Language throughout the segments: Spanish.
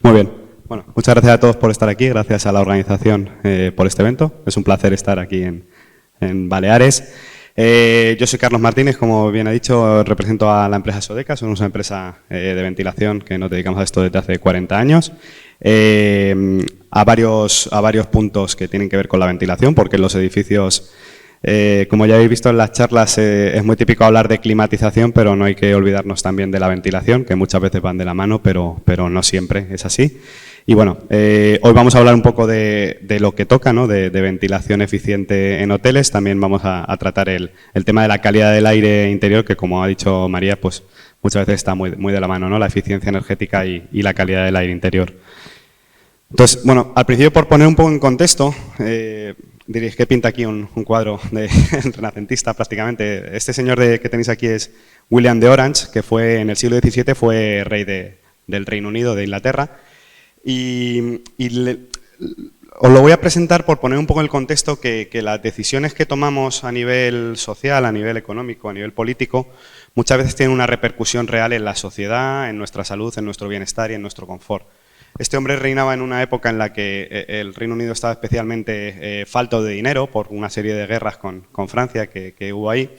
Muy bien. Bueno, muchas gracias a todos por estar aquí, gracias a la organización por este evento. Es un placer estar aquí en Baleares. Yo soy Carlos Martínez, como bien ha dicho, represento a la empresa Sodeca, somos una empresa de ventilación que nos dedicamos a esto desde hace 40 años. A varios puntos que tienen que ver con la ventilación, porque en los edificios, como ya habéis visto en las charlas, es muy típico hablar de climatización, pero no hay que olvidarnos también de la ventilación, que muchas veces van de la mano, pero no siempre es así. Y bueno, hoy vamos a hablar un poco de lo que toca, ¿no? de ventilación eficiente en hoteles. También vamos a tratar el tema de la calidad del aire interior, que como ha dicho María, pues muchas veces está muy de la mano, ¿no? La eficiencia energética y la calidad del aire interior. Entonces, bueno, al principio, por poner un poco en contexto, diréis que pinta aquí un cuadro de renacentista prácticamente. Este señor que tenéis aquí es William de Orange, que fue en el siglo XVII fue rey del Reino Unido, de Inglaterra. Os lo voy a presentar por poner un poco en el contexto que las decisiones que tomamos a nivel social, a nivel económico, a nivel político, muchas veces tienen una repercusión real en la sociedad, en nuestra salud, en nuestro bienestar y en nuestro confort. Este hombre reinaba en una época en la que el Reino Unido estaba especialmente falto de dinero por una serie de guerras con Francia que hubo ahí.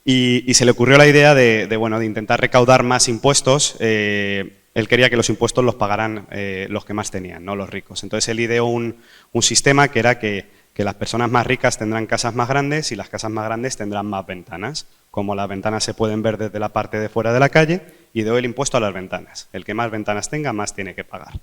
Y se le ocurrió la idea de intentar recaudar más impuestos. Él quería que los impuestos los pagaran los que más tenían, no los ricos. Entonces él ideó un sistema que era que las personas más ricas tendrán casas más grandes y las casas más grandes tendrán más ventanas. Como las ventanas se pueden ver desde la parte de fuera de la calle, ideó el impuesto a las ventanas. El que más ventanas tenga, más tiene que pagar.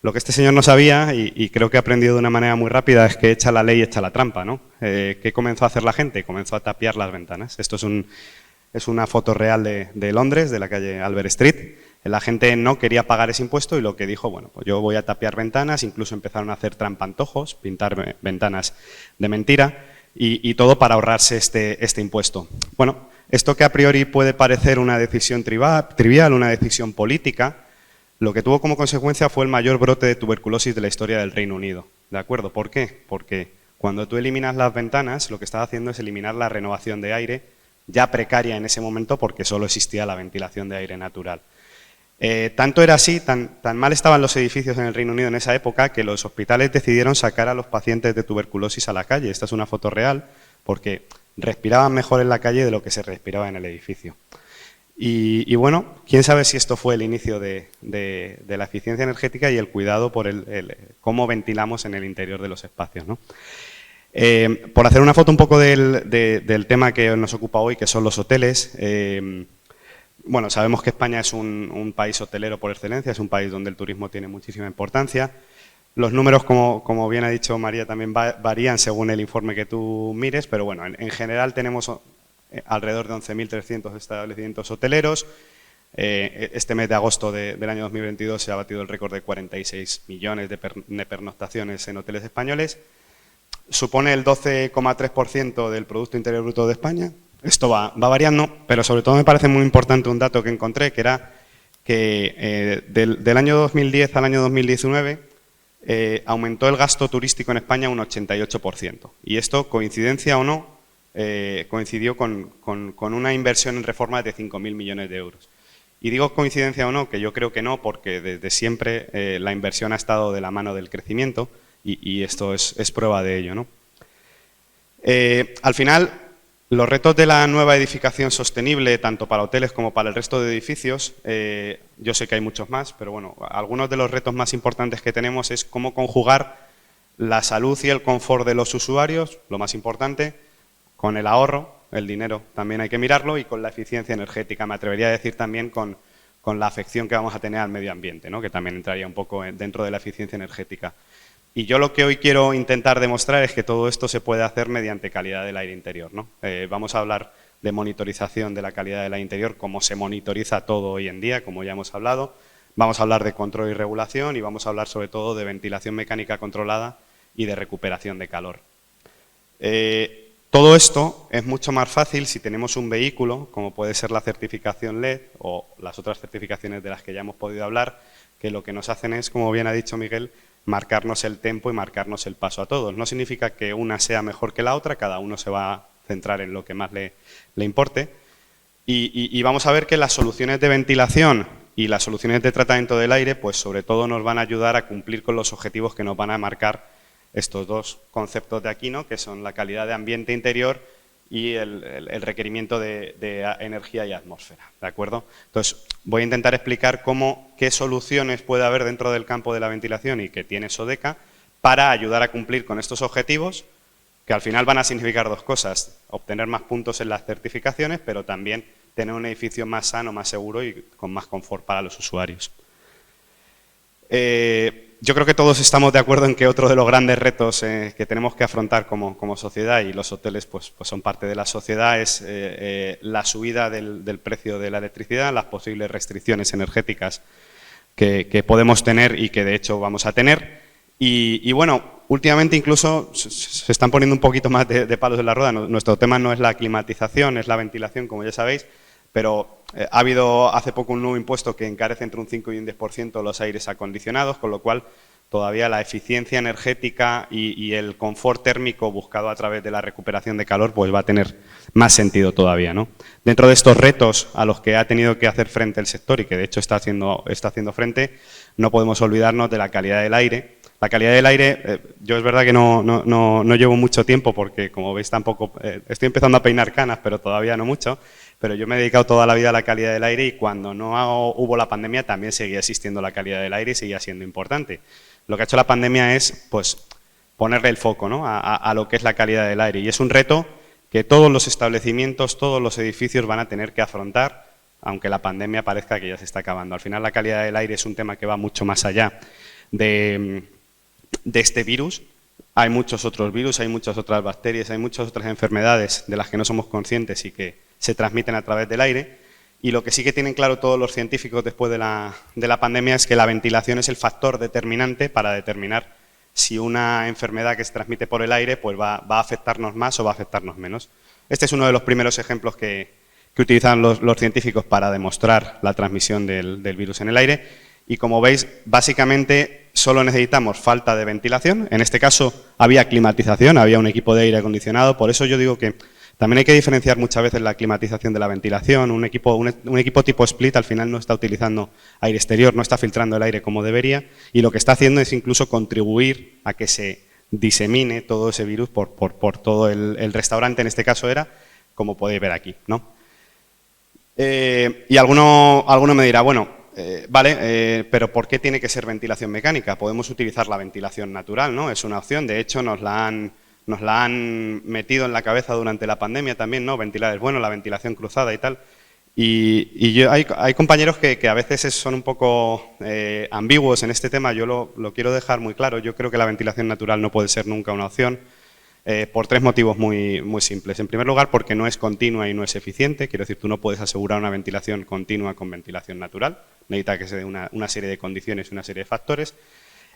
Lo que este señor no sabía, y creo que ha aprendido de una manera muy rápida, es que echa la ley, echa la trampa, ¿no? ¿Qué comenzó a hacer la gente? Comenzó a tapiar las ventanas. Esto es una foto real de Londres, de la calle Albert Street. La gente no quería pagar ese impuesto y lo que dijo, bueno, pues yo voy a tapiar ventanas, incluso empezaron a hacer trampantojos, pintar ventanas de mentira y todo para ahorrarse este impuesto. Bueno, esto que a priori puede parecer una decisión trivial, una decisión política, lo que tuvo como consecuencia fue el mayor brote de tuberculosis de la historia del Reino Unido. ¿De acuerdo? ¿Por qué? Porque cuando tú eliminas las ventanas, lo que estás haciendo es eliminar la renovación de aire, ya precaria en ese momento porque solo existía la ventilación de aire natural. Tanto era así, tan mal estaban los edificios en el Reino Unido en esa época, que los hospitales decidieron sacar a los pacientes de tuberculosis a la calle. Esta es una foto real, porque respiraban mejor en la calle de lo que se respiraba en el edificio. Y bueno, quién sabe si esto fue el inicio de la eficiencia energética y el cuidado por cómo ventilamos en el interior de los espacios, ¿no? Por hacer una foto un poco del tema que nos ocupa hoy, que son los hoteles. Bueno, sabemos que España es un país hotelero por excelencia, es un país donde el turismo tiene muchísima importancia. Los números, como bien ha dicho María, también varían según el informe que tú mires, pero bueno, en general tenemos alrededor de 11.300 establecimientos hoteleros. Este mes de agosto del año 2022 se ha batido el récord de 46 millones de pernoctaciones en hoteles españoles. Supone el 12,3% del Producto Interior Bruto de España. Esto va variando, pero sobre todo me parece muy importante un dato que encontré, que era que del año 2010 al año 2019 aumentó el gasto turístico en España un 88%. Y esto, coincidencia o no, coincidió con una inversión en reforma de 5.000 millones de euros. Y digo coincidencia o no, que yo creo que no, porque desde siempre la inversión ha estado de la mano del crecimiento y esto es prueba de ello, ¿no? Al final, los retos de la nueva edificación sostenible, tanto para hoteles como para el resto de edificios, yo sé que hay muchos más, pero bueno, algunos de los retos más importantes que tenemos es cómo conjugar la salud y el confort de los usuarios, lo más importante, con el ahorro, el dinero también hay que mirarlo, y con la eficiencia energética. Me atrevería a decir también con la afección que vamos a tener al medio ambiente, ¿no? Que también entraría un poco dentro de la eficiencia energética. Y yo lo que hoy quiero intentar demostrar es que todo esto se puede hacer mediante calidad del aire interior, ¿no? Vamos a hablar de monitorización de la calidad del aire interior, cómo se monitoriza todo hoy en día, como ya hemos hablado. Vamos a hablar de control y regulación y vamos a hablar sobre todo de ventilación mecánica controlada y de recuperación de calor. Todo esto es mucho más fácil si tenemos un vehículo, como puede ser la certificación LED o las otras certificaciones de las que ya hemos podido hablar, que lo que nos hacen es, como bien ha dicho Miguel, marcarnos el tempo y marcarnos el paso a todos. No significa que una sea mejor que la otra, cada uno se va a centrar en lo que más le importe. Y vamos a ver que las soluciones de ventilación Y las soluciones de tratamiento del aire, pues sobre todo nos van a ayudar a cumplir con los objetivos que nos van a marcar estos dos conceptos de aquí, ¿no? Que son la calidad de ambiente interior y el requerimiento de energía y atmósfera, ¿de acuerdo? Entonces, voy a intentar explicar qué soluciones puede haber dentro del campo de la ventilación y que tiene Sodeca para ayudar a cumplir con estos objetivos, que al final van a significar dos cosas: obtener más puntos en las certificaciones, pero también tener un edificio más sano, más seguro y con más confort para los usuarios. Yo creo que todos estamos de acuerdo en que otro de los grandes retos que tenemos que afrontar como sociedad, y los hoteles pues son parte de la sociedad, es la subida del precio de la electricidad, las posibles restricciones energéticas que podemos tener y que de hecho vamos a tener. Y bueno, últimamente incluso se están poniendo un poquito más de palos en la rueda. Nuestro tema no es la climatización, es la ventilación, como ya sabéis, pero ha habido hace poco un nuevo impuesto que encarece entre un 5 y un 10% los aires acondicionados, con lo cual todavía la eficiencia energética y el confort térmico buscado a través de la recuperación de calor pues va a tener más sentido todavía, ¿no? Dentro de estos retos a los que ha tenido que hacer frente el sector y que de hecho está haciendo frente, no podemos olvidarnos de la calidad del aire. La calidad del aire, yo es verdad que no llevo mucho tiempo porque, como veis, tampoco estoy empezando a peinar canas, pero todavía no mucho. Pero yo me he dedicado toda la vida a la calidad del aire y cuando no hubo la pandemia también seguía existiendo la calidad del aire y seguía siendo importante. Lo que ha hecho la pandemia es pues ponerle el foco, ¿no? a lo que es la calidad del aire, y es un reto que todos los establecimientos, todos los edificios van a tener que afrontar, aunque la pandemia parezca que ya se está acabando. Al final la calidad del aire es un tema que va mucho más allá de este virus. Hay muchos otros virus, hay muchas otras bacterias, hay muchas otras enfermedades de las que no somos conscientes y que se transmiten a través del aire, y lo que sí que tienen claro todos los científicos después de la pandemia es que la ventilación es el factor determinante para determinar si una enfermedad que se transmite por el aire pues va a afectarnos más o va a afectarnos menos. Este es uno de los primeros ejemplos que utilizan los científicos para demostrar la transmisión del virus en el aire, y como veis, básicamente solo necesitamos falta de ventilación. En este caso había climatización, había un equipo de aire acondicionado, por eso yo digo que también hay que diferenciar muchas veces la climatización de la ventilación. Un equipo tipo split al final no está utilizando aire exterior, no está filtrando el aire como debería, y lo que está haciendo es incluso contribuir a que se disemine todo ese virus por todo el restaurante, en este caso era, como podéis ver aquí, ¿no? Y alguno me dirá, bueno, vale, pero ¿por qué tiene que ser ventilación mecánica? Podemos utilizar la ventilación natural, ¿no? Es una opción, de hecho nos la han metido en la cabeza durante la pandemia también, ¿no? Ventilar es bueno, la ventilación cruzada y tal. Y hay compañeros que a veces son un poco ambiguos en este tema. Yo lo quiero dejar muy claro. Yo creo que la ventilación natural no puede ser nunca una opción, por tres motivos muy simples. En primer lugar, porque no es continua y no es eficiente. Quiero decir, tú no puedes asegurar una ventilación continua con ventilación natural. Necesita que se dé una serie de condiciones y una serie de factores.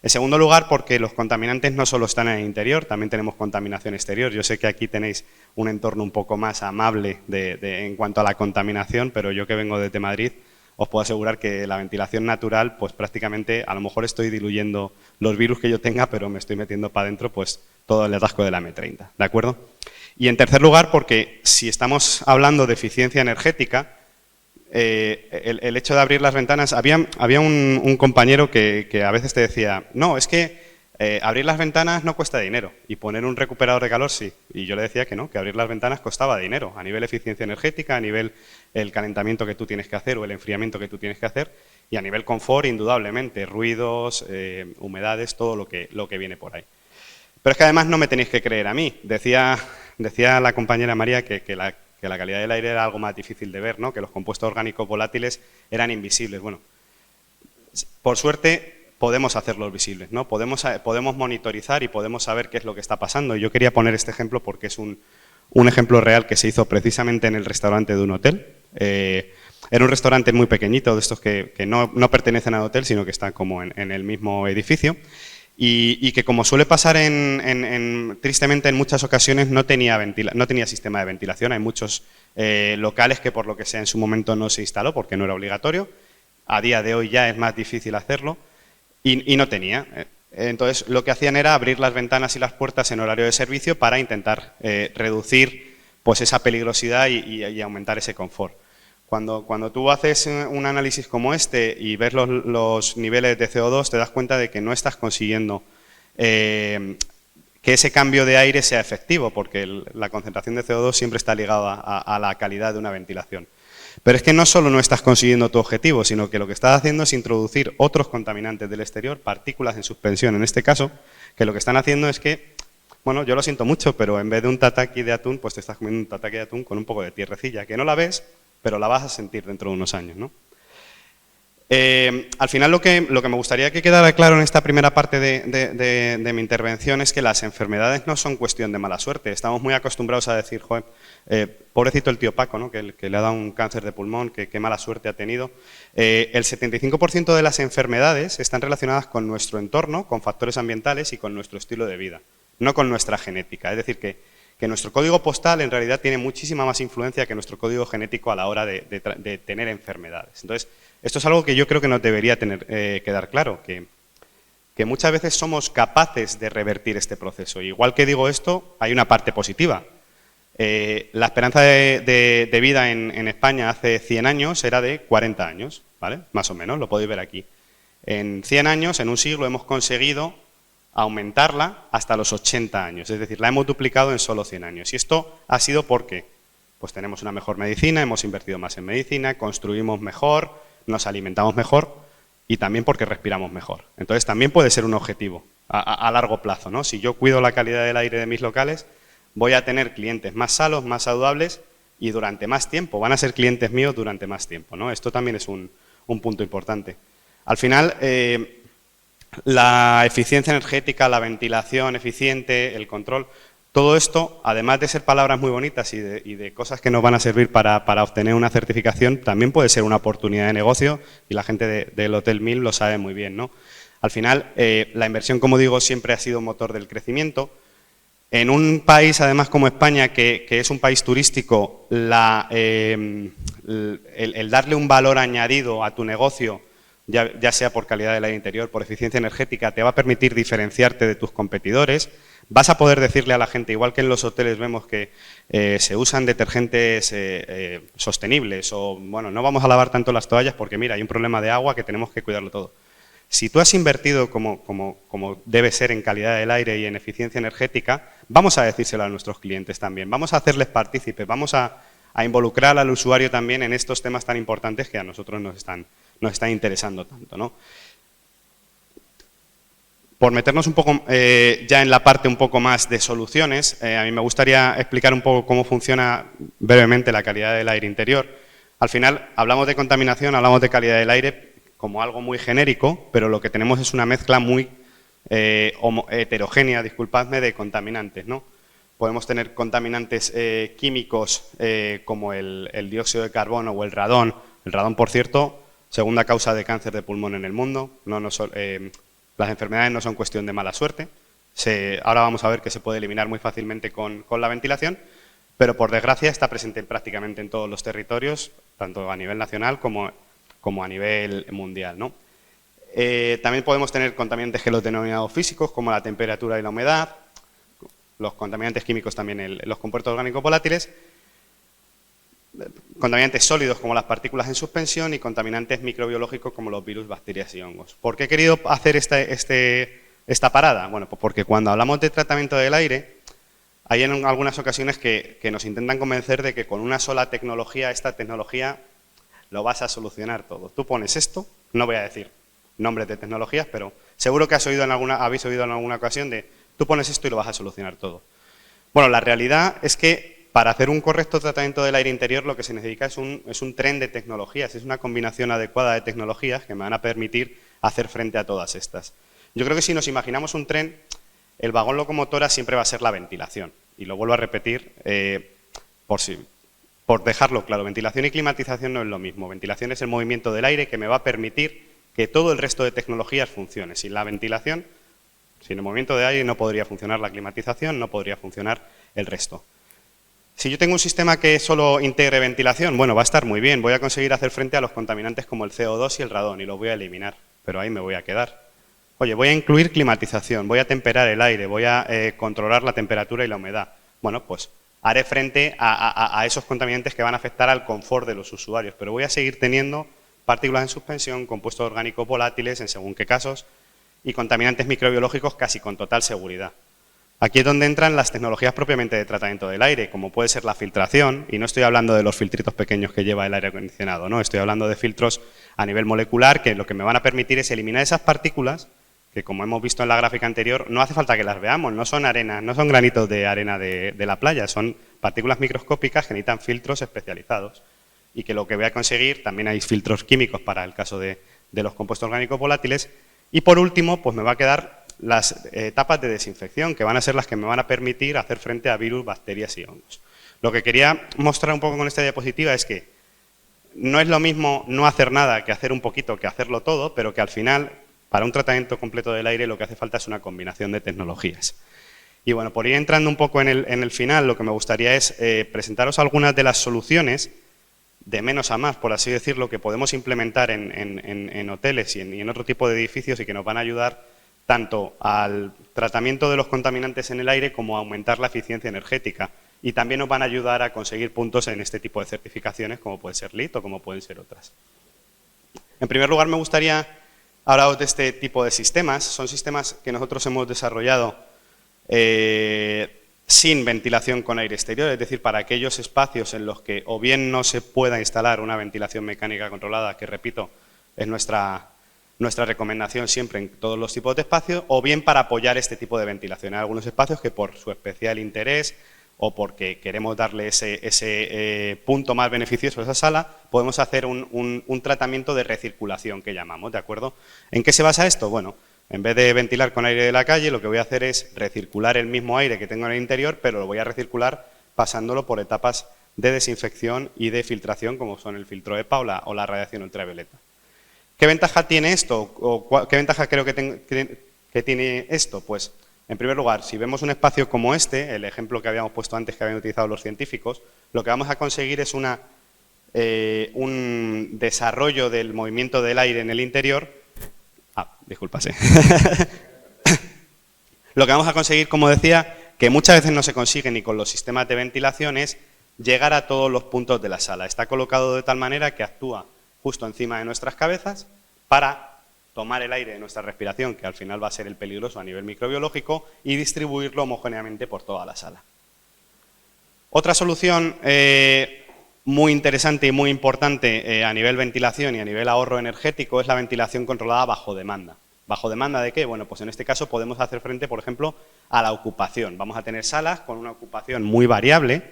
En segundo lugar, porque los contaminantes no solo están en el interior, también tenemos contaminación exterior. Yo sé que aquí tenéis un entorno un poco más amable en cuanto a la contaminación, pero yo que vengo desde Madrid os puedo asegurar que la ventilación natural, pues prácticamente a lo mejor estoy diluyendo los virus que yo tenga, pero me estoy metiendo para adentro pues todo el atasco de la M30, ¿de acuerdo? Y en tercer lugar, porque si estamos hablando de eficiencia energética, el hecho de abrir las ventanas, había un compañero que a veces te decía, no, es que abrir las ventanas no cuesta dinero y poner un recuperador de calor sí. Y yo le decía que no, que abrir las ventanas costaba dinero, a nivel eficiencia energética, a nivel el calentamiento que tú tienes que hacer o el enfriamiento que tú tienes que hacer, y a nivel confort, indudablemente, ruidos, humedades, todo lo que viene por ahí. Pero es que además no me tenéis que creer a mí. Decía la compañera María que la calidad del aire era algo más difícil de ver, ¿no? Que los compuestos orgánicos volátiles eran invisibles. Bueno, por suerte podemos hacerlos visibles, ¿no? Podemos monitorizar y podemos saber qué es lo que está pasando. Y yo quería poner este ejemplo porque es un ejemplo real que se hizo precisamente en el restaurante de un hotel. Era un restaurante muy pequeñito, de estos que no pertenecen al hotel, sino que están como en el mismo edificio. Y que, como suele pasar tristemente en muchas ocasiones, no tenía sistema de ventilación. Hay muchos locales que por lo que sea en su momento no se instaló porque no era obligatorio. A día de hoy ya es más difícil hacerlo y no tenía. Entonces lo que hacían era abrir las ventanas y las puertas en horario de servicio para intentar reducir pues esa peligrosidad y aumentar ese confort. Cuando tú haces un análisis como este y ves los niveles de CO2, te das cuenta de que no estás consiguiendo que ese cambio de aire sea efectivo, porque la concentración de CO2 siempre está ligada a la calidad de una ventilación. Pero es que no solo no estás consiguiendo tu objetivo, sino que lo que estás haciendo es introducir otros contaminantes del exterior, partículas en suspensión en este caso, que lo que están haciendo es que, bueno, yo lo siento mucho, pero en vez de un tataki de atún, pues te estás comiendo un tataki de atún con un poco de tierrecilla, que no la ves, pero la vas a sentir dentro de unos años, ¿no? Al final lo que me gustaría que quedara claro en esta primera parte de mi intervención es que las enfermedades no son cuestión de mala suerte. Estamos muy acostumbrados a decir, joder, pobrecito el tío Paco, ¿no? que le ha dado un cáncer de pulmón, que qué mala suerte ha tenido. El 75% de las enfermedades están relacionadas con nuestro entorno, con factores ambientales y con nuestro estilo de vida, no con nuestra genética. Es decir, que nuestro código postal en realidad tiene muchísima más influencia que nuestro código genético a la hora de tener enfermedades. Entonces, esto es algo que yo creo que nos debería quedar claro, que muchas veces somos capaces de revertir este proceso. Igual que digo esto, hay una parte positiva. La esperanza de vida en España hace 100 años era de 40 años, ¿vale? Más o menos, lo podéis ver aquí. En 100 años, en un siglo, hemos conseguido aumentarla hasta los 80 años, es decir, la hemos duplicado en solo 100 años. Y esto ha sido porque pues tenemos una mejor medicina, hemos invertido más en medicina, construimos mejor, nos alimentamos mejor y también porque respiramos mejor. Entonces también puede ser un objetivo a largo plazo, ¿no? Si yo cuido la calidad del aire de mis locales, voy a tener clientes más sanos, más saludables y durante más tiempo, van a ser clientes míos durante más tiempo, ¿no? Esto también es un punto importante. Al final, la eficiencia energética, la ventilación eficiente, el control, todo esto, además de ser palabras muy bonitas y de cosas que nos van a servir para obtener una certificación, también puede ser una oportunidad de negocio y la gente del Hotel 1000 lo sabe muy bien, ¿no? Al final, la inversión, como digo, siempre ha sido motor del crecimiento. En un país, además, como España, que es un país turístico, el darle un valor añadido a tu negocio, ya sea por calidad del aire interior, por eficiencia energética, te va a permitir diferenciarte de tus competidores. Vas a poder decirle a la gente, igual que en los hoteles vemos que se usan detergentes sostenibles o, bueno, no vamos a lavar tanto las toallas porque, mira, hay un problema de agua que tenemos que cuidarlo todo. Si tú has invertido como debe ser en calidad del aire y en eficiencia energética, vamos a decírselo a nuestros clientes también, vamos a hacerles partícipes, vamos a involucrar al usuario también en estos temas tan importantes que a nosotros nos están interesando tanto, ¿no? Por meternos un poco ya en la parte un poco más de soluciones, a mí me gustaría explicar un poco cómo funciona brevemente la calidad del aire interior. Al final hablamos de contaminación, hablamos de calidad del aire como algo muy genérico, pero lo que tenemos es una mezcla muy heterogénea, disculpadme, de contaminantes, ¿no? Podemos tener contaminantes químicos como el dióxido de carbono o el radón. El radón, por cierto, segunda causa de cáncer de pulmón en el mundo. Las enfermedades no son cuestión de mala suerte. Ahora vamos a ver que se puede eliminar muy fácilmente con la ventilación, pero por desgracia está presente prácticamente en todos los territorios, tanto a nivel nacional como a nivel mundial, ¿no? También podemos tener contaminantes que los denominados físicos, como la temperatura y la humedad, los contaminantes químicos también, los compuestos orgánicos volátiles, contaminantes sólidos como las partículas en suspensión y contaminantes microbiológicos como los virus, bacterias y hongos. ¿Por qué he querido hacer esta parada? Bueno, pues porque cuando hablamos de tratamiento del aire, hay en algunas ocasiones que nos intentan convencer de que con una sola tecnología, esta tecnología, lo vas a solucionar todo. Tú pones esto, no voy a decir nombres de tecnologías, pero seguro que habéis oído en alguna ocasión de tú pones esto y lo vas a solucionar todo. Bueno, la realidad es que para hacer un correcto tratamiento del aire interior lo que se necesita es un tren de tecnologías, es una combinación adecuada de tecnologías que me van a permitir hacer frente a todas estas. Yo creo que si nos imaginamos un tren, el vagón locomotora siempre va a ser la ventilación. Y lo vuelvo a repetir por dejarlo claro, ventilación y climatización no es lo mismo. Ventilación es el movimiento del aire que me va a permitir que todo el resto de tecnologías funcione. Sin la ventilación, sin el movimiento de aire no podría funcionar la climatización, no podría funcionar el resto. Si yo tengo un sistema que solo integre ventilación, bueno, va a estar muy bien, voy a conseguir hacer frente a los contaminantes como el CO2 y el radón y los voy a eliminar, pero ahí me voy a quedar. Oye, voy a incluir climatización, voy a temperar el aire, voy a controlar la temperatura y la humedad. Bueno, pues haré frente a esos contaminantes que van a afectar al confort de los usuarios, pero voy a seguir teniendo partículas en suspensión, compuestos orgánicos volátiles en según qué casos y contaminantes microbiológicos casi con total seguridad. Aquí es donde entran las tecnologías propiamente de tratamiento del aire, como puede ser la filtración, y no estoy hablando de los filtritos pequeños que lleva el aire acondicionado, no, estoy hablando de filtros a nivel molecular que lo que me van a permitir es eliminar esas partículas que, como hemos visto en la gráfica anterior, no hace falta que las veamos, no son arena, no son granitos de arena de la playa, son partículas microscópicas que necesitan filtros especializados y que lo que voy a conseguir, también hay filtros químicos para el caso de los compuestos orgánicos volátiles, y por último, pues me va a quedar las etapas de desinfección, que van a ser las que me van a permitir hacer frente a virus, bacterias y hongos. Lo que quería mostrar un poco con esta diapositiva es que no es lo mismo no hacer nada que hacer un poquito, que hacerlo todo, pero que al final, para un tratamiento completo del aire, lo que hace falta es una combinación de tecnologías. Y bueno, por ir entrando un poco en el final, lo que me gustaría es presentaros algunas de las soluciones de menos a más, por así decirlo, que podemos implementar en hoteles y en otro tipo de edificios y que nos van a ayudar tanto al tratamiento de los contaminantes en el aire como a aumentar la eficiencia energética. Y también nos van a ayudar a conseguir puntos en este tipo de certificaciones, como puede ser LEED o como pueden ser otras. En primer lugar, me gustaría hablaros de este tipo de sistemas. Son sistemas que nosotros hemos desarrollado sin ventilación con aire exterior, es decir, para aquellos espacios en los que o bien no se pueda instalar una ventilación mecánica controlada, que repito, es nuestra recomendación siempre en todos los tipos de espacios, o bien para apoyar este tipo de ventilación. Hay algunos espacios que por su especial interés o porque queremos darle ese punto más beneficioso a esa sala, podemos hacer un tratamiento de recirculación que llamamos, ¿de acuerdo? ¿En qué se basa esto? Bueno, en vez de ventilar con aire de la calle, lo que voy a hacer es recircular el mismo aire que tengo en el interior, pero lo voy a recircular pasándolo por etapas de desinfección y de filtración, como son el filtro de Paula o la radiación ultravioleta. ¿Qué ventaja tiene esto? ¿O qué ventaja creo que tiene esto? Pues, en primer lugar, si vemos un espacio como este, el ejemplo que habíamos puesto antes que habían utilizado los científicos, lo que vamos a conseguir es un desarrollo del movimiento del aire en el interior. Disculpas. Lo que vamos a conseguir, como decía, que muchas veces no se consigue ni con los sistemas de ventilación, es llegar a todos los puntos de la sala. Está colocado de tal manera que actúa justo encima de nuestras cabezas para tomar el aire de nuestra respiración, que al final va a ser el peligroso a nivel microbiológico, y distribuirlo homogéneamente por toda la sala. Otra solución muy interesante y muy importante a nivel ventilación y a nivel ahorro energético es la ventilación controlada bajo demanda. ¿Bajo demanda de qué? Bueno, pues en este caso podemos hacer frente, por ejemplo, a la ocupación. Vamos a tener salas con una ocupación muy variable,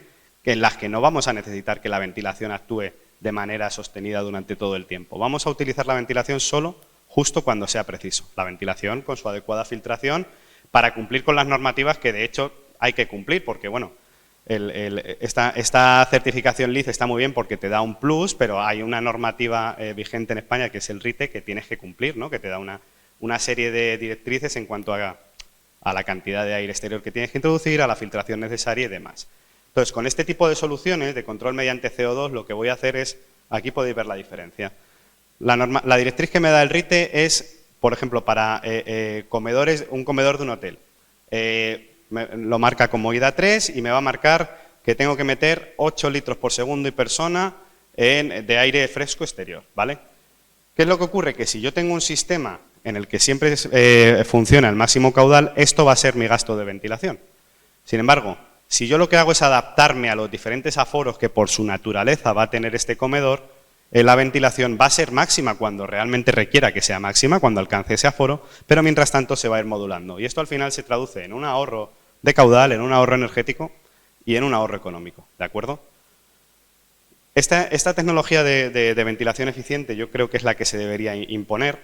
en las que no vamos a necesitar que la ventilación actúe de manera sostenida durante todo el tiempo. Vamos a utilizar la ventilación solo justo cuando sea preciso. La ventilación con su adecuada filtración para cumplir con las normativas que de hecho hay que cumplir, porque bueno, esta certificación LEED está muy bien porque te da un plus, pero hay una normativa vigente en España que es el RITE que tienes que cumplir, ¿no? Que te da una serie de directrices en cuanto a la cantidad de aire exterior que tienes que introducir, a la filtración necesaria y demás. Entonces, con este tipo de soluciones de control mediante CO2, lo que voy a hacer es, aquí podéis ver la diferencia. La directriz que me da el RITE es, por ejemplo, para comedores, un comedor de un hotel. Lo marca como IDA 3 y me va a marcar que tengo que meter 8 litros por segundo y persona de aire fresco exterior, ¿vale? ¿Qué es lo que ocurre? Que si yo tengo un sistema en el que siempre funciona el máximo caudal, esto va a ser mi gasto de ventilación. Sin embargo, si yo lo que hago es adaptarme a los diferentes aforos que por su naturaleza va a tener este comedor, la ventilación va a ser máxima cuando realmente requiera que sea máxima, cuando alcance ese aforo, pero mientras tanto se va a ir modulando. Y esto al final se traduce en un ahorro de caudal, en un ahorro energético y en un ahorro económico, ¿de acuerdo? Esta tecnología de ventilación eficiente yo creo que es la que se debería imponer.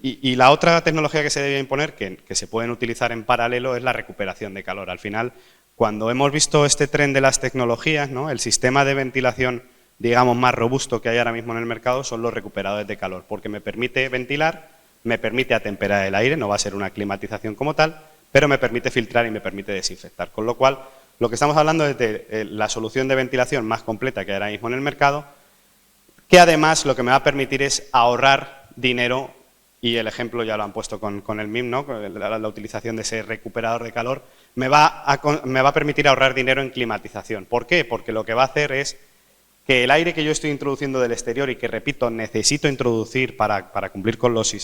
Y la otra tecnología que se debería imponer, que se pueden utilizar en paralelo, es la recuperación de calor. Al final, cuando hemos visto este tren de las tecnologías, ¿no? El sistema de ventilación, digamos, más robusto que hay ahora mismo en el mercado son los recuperadores de calor, porque me permite ventilar, me permite atemperar el aire, no va a ser una climatización como tal, pero me permite filtrar y me permite desinfectar. Con lo cual, lo que estamos hablando es de la solución de ventilación más completa que hay ahora mismo en el mercado, que además lo que me va a permitir es ahorrar dinero y el ejemplo ya lo han puesto con el MIM, ¿no? La utilización de ese recuperador de calor, me va a permitir ahorrar dinero en climatización. ¿Por qué? Porque lo que va a hacer es que el aire que yo estoy introduciendo del exterior y que, repito, necesito introducir para cumplir con los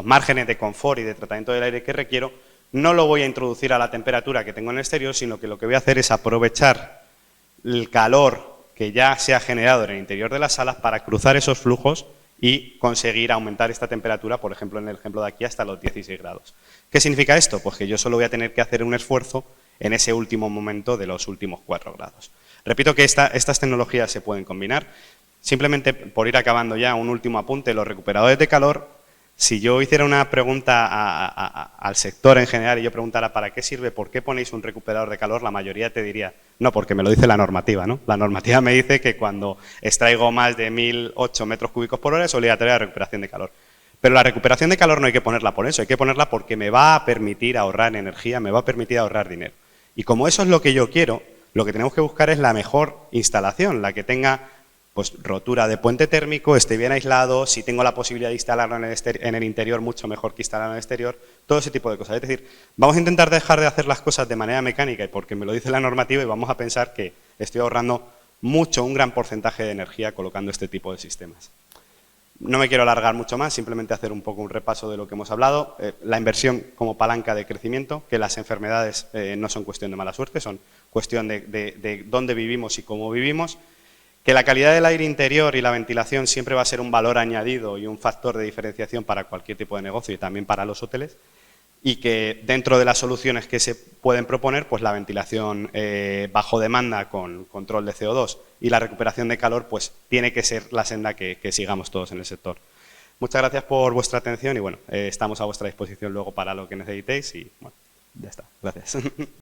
márgenes de confort y de tratamiento del aire que requiero, no lo voy a introducir a la temperatura que tengo en el exterior, sino que lo que voy a hacer es aprovechar el calor que ya se ha generado en el interior de las salas para cruzar esos flujos y conseguir aumentar esta temperatura, por ejemplo, en el ejemplo de aquí, hasta los 16 grados. ¿Qué significa esto? Pues que yo solo voy a tener que hacer un esfuerzo en ese último momento de los últimos 4 grados. Repito que estas tecnologías se pueden combinar. Simplemente, por ir acabando ya, un último apunte, los recuperadores de calor, si yo hiciera una pregunta al sector en general y yo preguntara ¿para qué sirve? ¿Por qué ponéis un recuperador de calor? La mayoría te diría, no, porque me lo dice la normativa, ¿no? La normativa me dice que cuando extraigo más de 1008 metros cúbicos por hora es obligatoria la recuperación de calor. Pero la recuperación de calor no hay que ponerla por eso, hay que ponerla porque me va a permitir ahorrar energía, me va a permitir ahorrar dinero. Y como eso es lo que yo quiero, lo que tenemos que buscar es la mejor instalación, la que tenga pues rotura de puente térmico, esté bien aislado, si tengo la posibilidad de instalarlo en el interior, mucho mejor que instalarlo en el exterior, todo ese tipo de cosas. Es decir, vamos a intentar dejar de hacer las cosas de manera mecánica y porque me lo dice la normativa y vamos a pensar que estoy ahorrando mucho, un gran porcentaje de energía colocando este tipo de sistemas. No me quiero alargar mucho más, simplemente hacer un poco un repaso de lo que hemos hablado. La inversión como palanca de crecimiento, que las enfermedades no son cuestión de mala suerte, son cuestión de dónde vivimos y cómo vivimos. Que la calidad del aire interior y la ventilación siempre va a ser un valor añadido y un factor de diferenciación para cualquier tipo de negocio y también para los hoteles. Y que dentro de las soluciones que se pueden proponer, pues la ventilación bajo demanda con control de CO2 y la recuperación de calor, pues tiene que ser la senda que sigamos todos en el sector. Muchas gracias por vuestra atención y bueno, estamos a vuestra disposición luego para lo que necesitéis y bueno, ya está. Gracias.